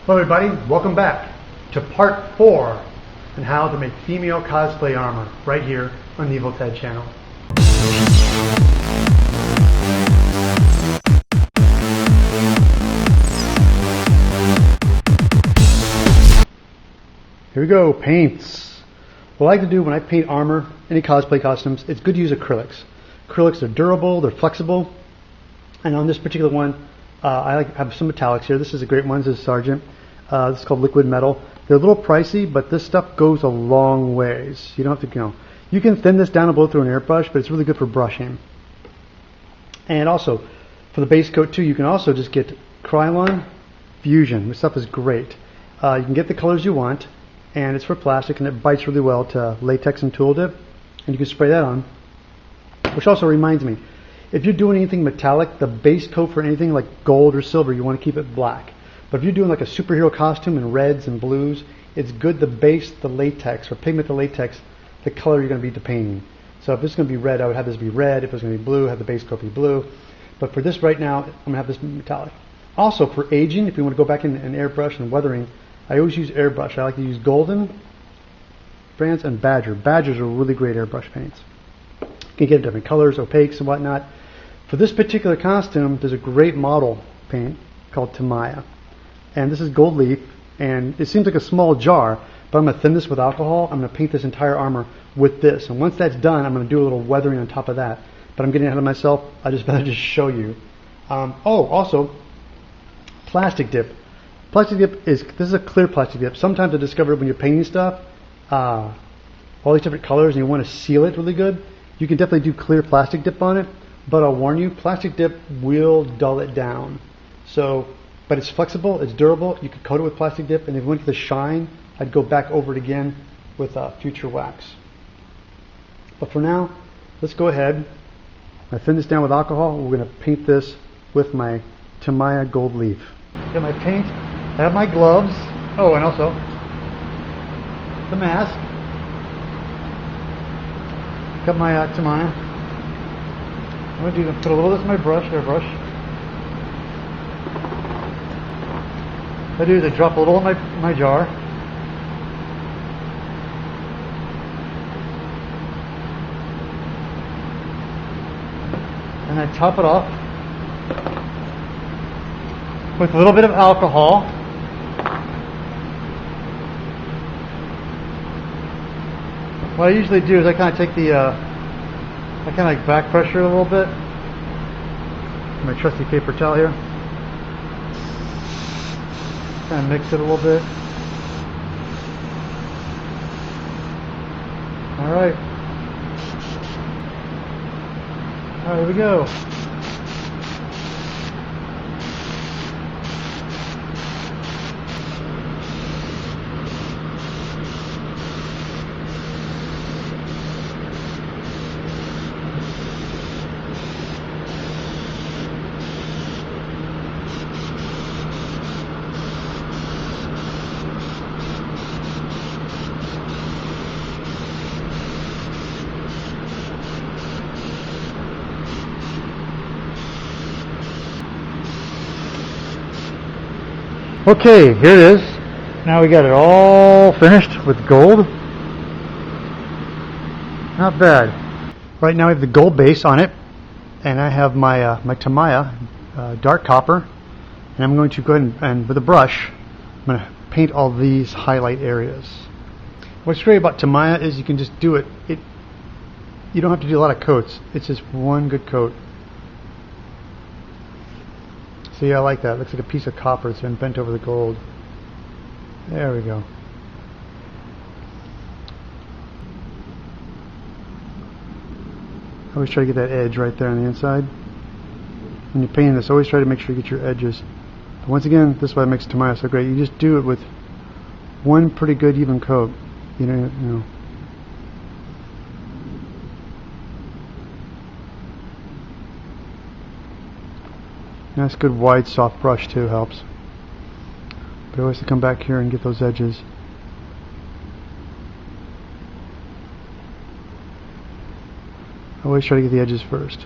Hello everybody, welcome back to part 4 on how to make female cosplay armor right here on the Evil Ted channel. Here we go, paints. What I like to do when I paint armor, any cosplay costumes, it's good to use acrylics. Acrylics are durable, they're flexible, and on this particular one, I have some metallics here. This is a great one, this is Sargent. This is called liquid metal. They're a little pricey, but this stuff goes a long ways. You don't have to, you can thin this down and blow through an airbrush, but it's really good for brushing. And also, for the base coat too, you can also just get Krylon Fusion. This stuff is great. You can get the colors you want, and it's for plastic, and it bites really well to latex and tool dip, and you can spray that on. Which also reminds me, if you're doing anything metallic, the base coat for anything like gold or silver, you want to keep it black. But if you're doing like a superhero costume in reds and blues, it's good to base the latex or pigment the latex the color you're going to be painting. So if this is going to be red, I would have this be red. If it's going to be blue, have the base coat be blue. But for this right now, I'm going to have this metallic. Also for aging, if you want to go back in airbrush and weathering, I always use airbrush. I like to use Golden brands and Badger. Badgers are really great airbrush paints. You can get different colors, opaques and whatnot. For this particular costume, there's a great model paint called Tamaya. And this is gold leaf, and it seems like a small jar, but I'm going to thin this with alcohol. I'm going to paint this entire armor with this. And once that's done, I'm going to do a little weathering on top of that. But I'm getting ahead of myself. I just better just show you. Also, plastic dip. Plastic dip this is a clear plastic dip. Sometimes I discover when you're painting stuff, all these different colors, and you want to seal it really good, you can definitely do clear plastic dip on it. But I'll warn you, plastic dip will dull it down. But it's flexible, it's durable. You could coat it with plastic dip, and if you went to the shine, I'd go back over it again with future wax. But for now, let's go ahead. I thin this down with alcohol. We're going to paint this with my Tamaya gold leaf. Got my paint. I have my gloves. Oh, and also the mask. Got my Tamaya. I'm going to put a little of this in my airbrush. What I do is I drop a little in my jar. And I top it off with a little bit of alcohol. What I usually do is I kind of take I kind of like back pressure a little bit. My trusty paper towel here. Kind of mix it a little bit. Alright. Alright, here we go. Okay, here it is. Now we got it all finished with gold. Not bad. Right now we have the gold base on it, and I have my my Tamaya dark copper, and I'm going to go ahead and with a brush, I'm going to paint all these highlight areas. What's great about Tamaya is you can just do it. You don't have to do a lot of coats. It's just one good coat. See, I like that. It looks like a piece of copper that's been bent over the gold. There we go. I always try to get that edge right there on the inside. When you're painting this, always try to make sure you get your edges. But once again, this is what makes Tamaya so great. You just do it with one pretty good even coat. You know. Nice good wide soft brush too helps. But always to come back here and get those edges. I always try to get the edges first.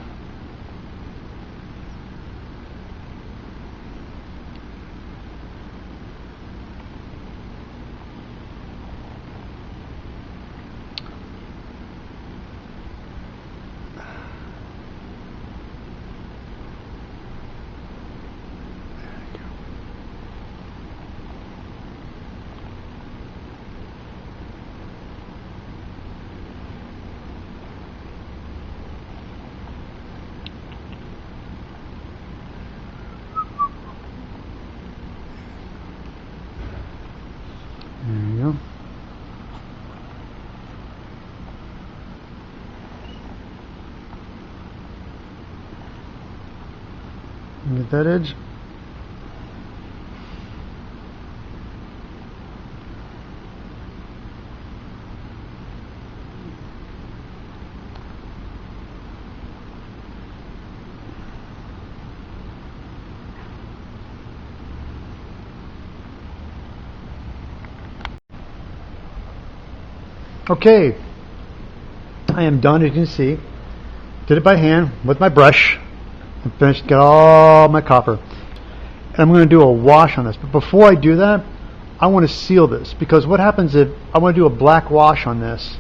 get that edge. Okay, I am done, as you can see. Did it by hand with my brush. I finished, got all my copper. And I'm going to do a wash on this. But before I do that, I want to seal this, because what happens if I want to do a black wash on this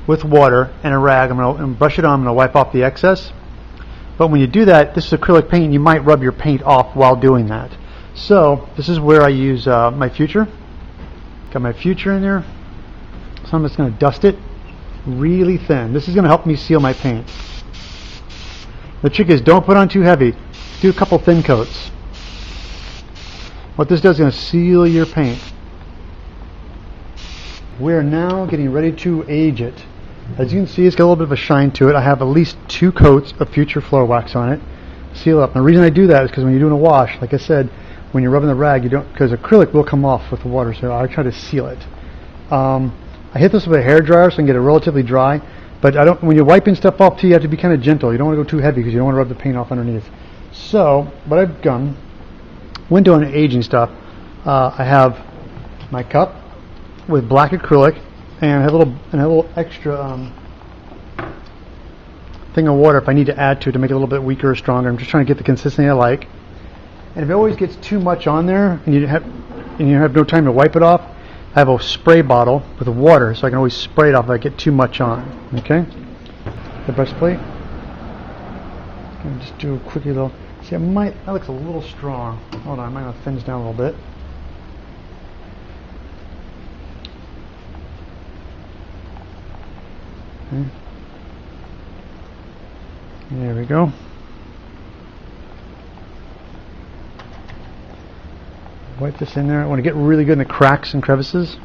with water and a rag. I'm going to brush it on. I'm going to wipe off the excess. But when you do that, this is acrylic paint, and you might rub your paint off while doing that. So this is where I use my Future. Got my Future in there. So I'm just going to dust it really thin. This is going to help me seal my paint. The trick is, don't put on too heavy. Do a couple thin coats. What this does is going to seal your paint. We're now getting ready to age it. As you can see, it's got a little bit of a shine to it. I have at least 2 coats of Future Floor Wax on it. Seal up. And the reason I do that is because when you're doing a wash, like I said, when you're rubbing the rag, you don't, because acrylic will come off with the water, so I try to seal it. I hit this with a hair dryer so I can get it relatively dry, but I don't. When you're wiping stuff off too, you have to be kind of gentle. You don't want to go too heavy because you don't want to rub the paint off underneath. So what I've done when doing aging stuff, I have my cup with black acrylic, and I have a little extra thing of water if I need to add to it to make it a little bit weaker or stronger. I'm just trying to get the consistency I like. And if it always gets too much on there and you have no time to wipe it off, I have a spray bottle with water, so I can always spray it off if I get too much on. Okay? The breastplate. I'm just do a quick little. See, that looks a little strong. Hold on, I might want to thin this down a little bit. Okay. There we go. Wipe this in there. I want to get really good in the cracks and crevices.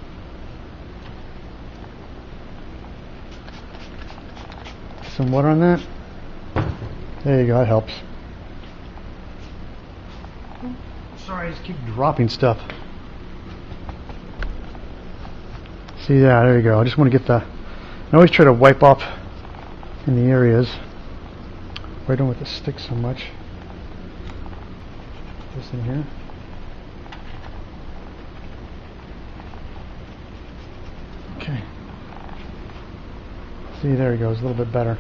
Some water on that. There you go, that helps. Sorry, I just keep dropping stuff. See that? There you go. I just want to get I always try to wipe off in the areas where I don't want it to stick so much. Put this in here. Okay. See, there he goes, a little bit better.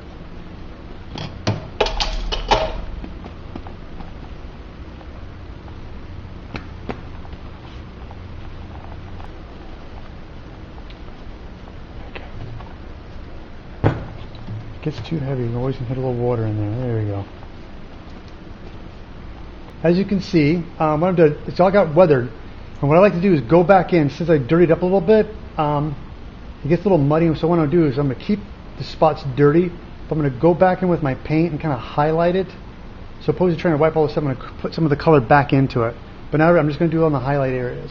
Gets too heavy, you always can hit a little water in there. There we go. As you can see, it's all got weathered. And what I like to do is go back in, since I dirtied up a little bit, it gets a little muddy, so what I'm going to do is I'm going to keep the spots dirty, but I'm going to go back in with my paint and kind of highlight it. So suppose you're trying to wipe all this stuff, I'm going to put some of the color back into it. But now I'm just going to do it on the highlight areas.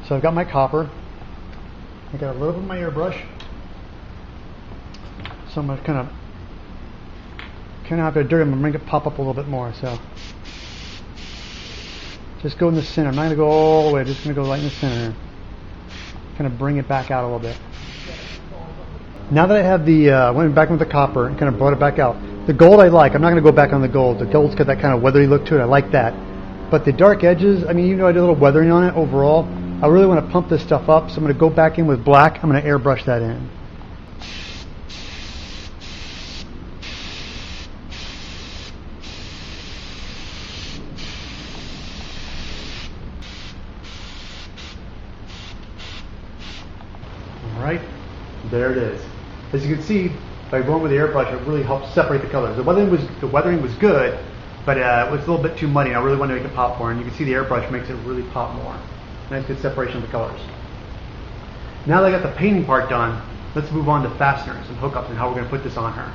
So I've got my copper. I got a little bit of my airbrush. So I'm going to kind of have to dirty, I'm going to make it pop up a little bit more. So just go in the center. I'm not going to go all the way, I'm just going to go right in the center. Kind of bring it back out a little bit. Now that I have went back with the copper and kind of brought it back out, the gold I like. I'm not going to go back on the gold. The gold's got that kind of weathery look to it. I like that. But the dark edges, I mean, even though I did a little weathering on it overall, I really want to pump this stuff up. So I'm going to go back in with black. I'm going to airbrush that in. Alright, there it is. As you can see, by going with the airbrush, it really helps separate the colors. The weathering was good, but it was a little bit too muddy. I really wanted to make it pop more, and you can see the airbrush makes it really pop more. Nice good separation of the colors. Now that I got the painting part done, let's move on to fasteners and hookups and how we're going to put this on her.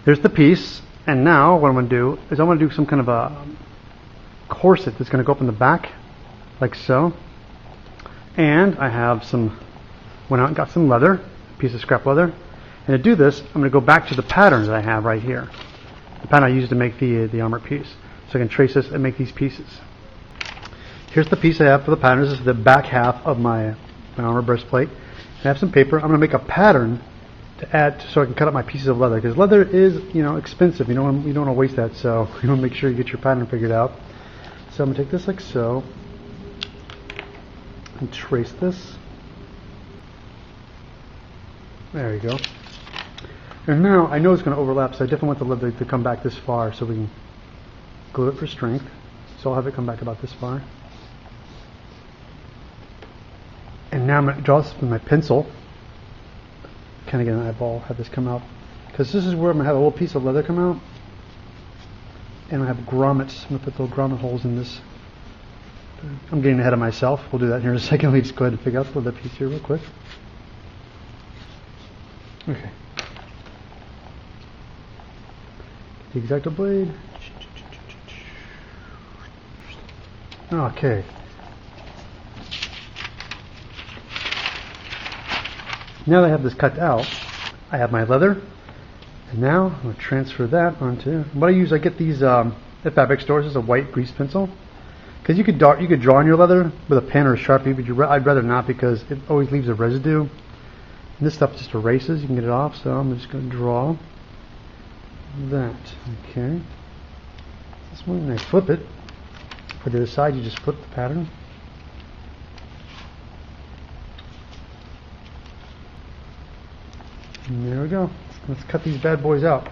There's the piece, and now what I'm going to do is I'm going to do some kind of a corset that's going to go up in the back, like so. And I have went out and got some leather, a piece of scrap leather. And to do this, I'm going to go back to the patterns that I have right here. The pattern I used to make the armor piece. so I can trace this and make these pieces. Here's the piece I have for the pattern. This is the back half of my armor breastplate. I have some paper. I'm going to make a pattern to add so I can cut up my pieces of leather, because leather is, you know, expensive. You don't want to waste that, so you want to make sure you get your pattern figured out. So I'm going to take this like so and trace this. There you go. And now I know it's going to overlap, so I definitely want the leather to come back this far so we can glue it for strength. So I'll have it come back about this far. And now I'm going to draw this with my pencil. Kind of get an eyeball, have this come out. Because this is where I'm going to have a little piece of leather come out. And I have grommets. I'm going to put little grommet holes in this. I'm getting ahead of myself. We'll do that here in a second. Let me just go ahead and figure out the leather piece here real quick. Okay. The X-ACTO blade. Okay. Now that I have this cut out, I have my leather, and now I'm going to transfer that onto what I use. I get these at fabric stores. Is a white grease pencil, because you could draw on your leather with a pen or a Sharpie, but I'd rather not, because it always leaves a residue. And this stuff just erases. You can get it off. So I'm just going to draw that. Okay. This one, and I flip it. For the other side, you just flip the pattern. And there we go. Let's cut these bad boys out.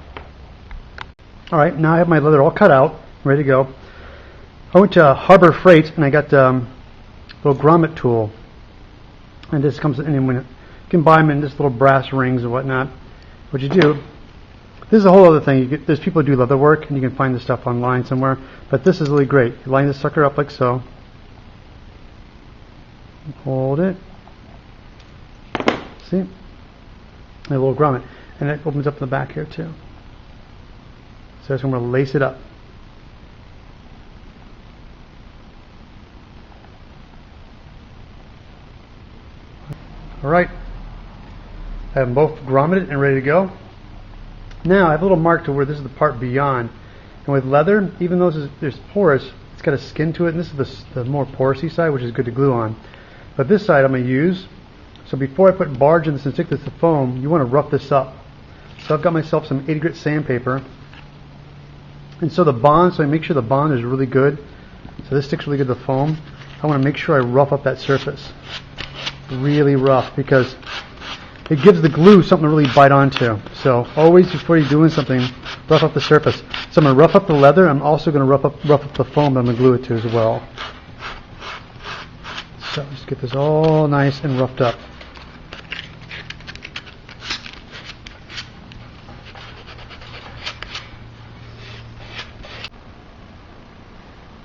Alright, now I have my leather all cut out, ready to go. I went to Harbor Freight and I got a little Grommet Tool. And this comes in, when you can buy them in just little brass rings and whatnot. What you do, this is a whole other thing. There's people who do leather work, and you can find this stuff online somewhere. But this is really great. You line this sucker up like so. Hold it. See? A little grommet. And it opens up in the back here too. So I'm going to lace it up. Alright. I have them both grommeted and ready to go. Now I have a little mark to where this is the part beyond. And with leather, even though there's porous, it's got a skin to it, and this is the more porousy side, which is good to glue on. But this side I'm going to use. So before I put barge in this and stick this to foam, you want to rough this up. So I've got myself some 80 grit sandpaper. And so the bond, so I make sure the bond is really good. So this sticks really good to the foam. I want to make sure I rough up that surface. Really rough, because it gives the glue something to really bite onto. So always before you're doing something, rough up the surface. So I'm going to rough up the leather. I'm also going to rough up the foam that I'm going to glue it to as well. So just get this all nice and roughed up.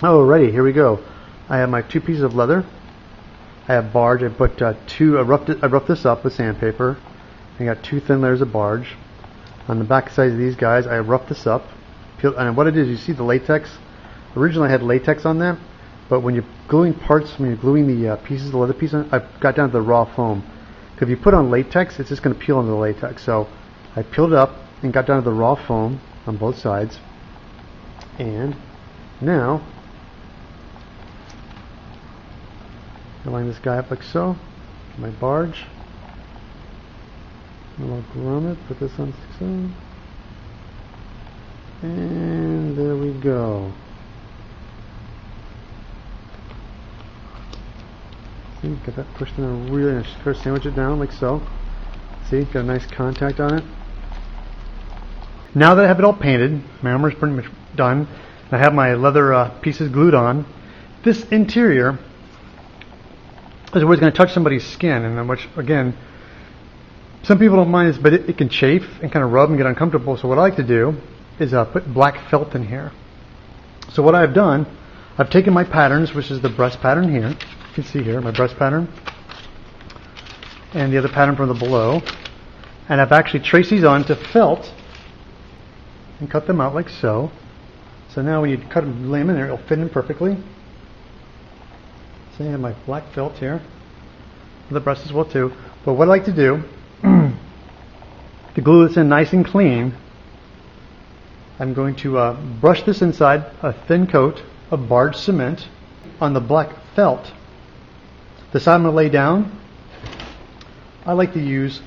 Alrighty, here we go. I have my two pieces of leather. I have barge. I put I roughed this up with sandpaper. I got 2 thin layers of barge. On the back sides of these guys, I roughed this up. And what it is, you see the latex. Originally, I had latex on that, but when you're gluing parts, when you're gluing the pieces, the leather piece on, I got down to the raw foam. Because if you put on latex, it's just going to peel into the latex. So I peeled it up and got down to the raw foam on both sides. And now I line this guy up like so. My barge. A little grommet. Put this on so. And there we go. See, get that pushed in there really nice. First sandwich it down like so. See, got a nice contact on it. Now that I have it all painted, my armor is pretty much done. I have my leather pieces glued on. This interior is where it's going to touch somebody's skin, and which, again, some people don't mind this, but it can chafe and kind of rub and get uncomfortable. So what I like to do is put black felt in here. So what I've done, I've taken my patterns, which is the breast pattern here. You can see here my breast pattern, and the other pattern from the below, and I've actually traced these onto felt and cut them out like so. So now when you cut them, lay them in there, it'll fit in perfectly. So I have my black felt here, the breast as well too. But what I like to do, to glue this in nice and clean, I'm going to brush this inside a thin coat of Barge Cement on the black felt. The side I'm going to lay down, I like to use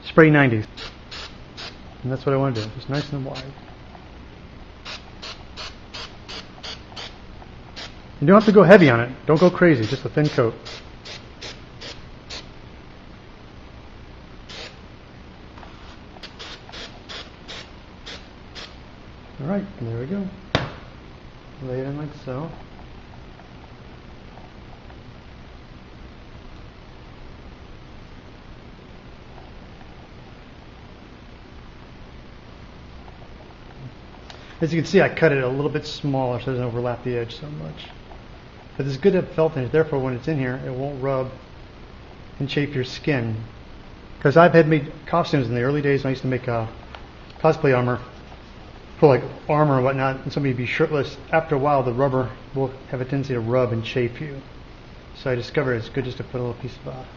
spray 90s. And that's what I want to do, just nice and wide. You don't have to go heavy on it. Don't go crazy, just a thin coat. Alright, there we go. Lay it in like so. As you can see, I cut it a little bit smaller so it doesn't overlap the edge so much. But it's good to have felt in it, therefore when it's in here, it won't rub and chafe your skin. Because I've had made costumes in the early days when I used to make cosplay armor, for like armor and whatnot, and somebody would be shirtless. After a while, the rubber will have a tendency to rub and chafe you. So I discovered it's good just to put a little piece of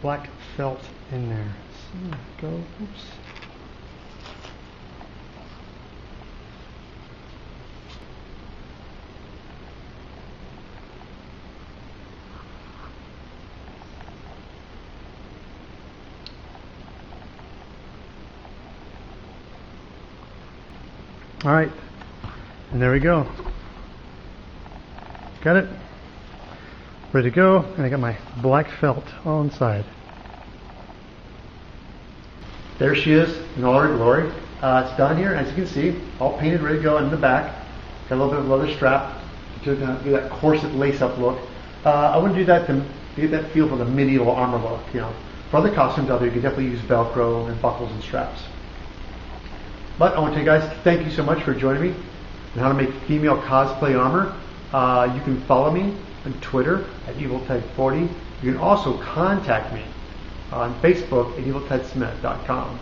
black felt in there. So go, oops. Alright, and there we go. Got it? Ready to go, and I got my black felt all inside. There she is in all her glory. It's done here, as you can see, all painted, ready to go in the back. Got a little bit of leather strap to do that corset lace-up look. I wouldn't do that to get that feel for the medieval armor look. You know, for other costumes out there, you can definitely use Velcro and buckles and straps. But I want to tell you guys, thank you so much for joining me on how to make female cosplay armor. You can follow me on Twitter at EvilTed40. You can also contact me on Facebook at EvilTedCement.com.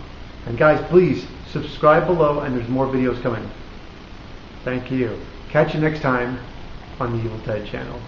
And guys, please subscribe below, and there's more videos coming. Thank you. Catch you next time on the Evil Ted channel.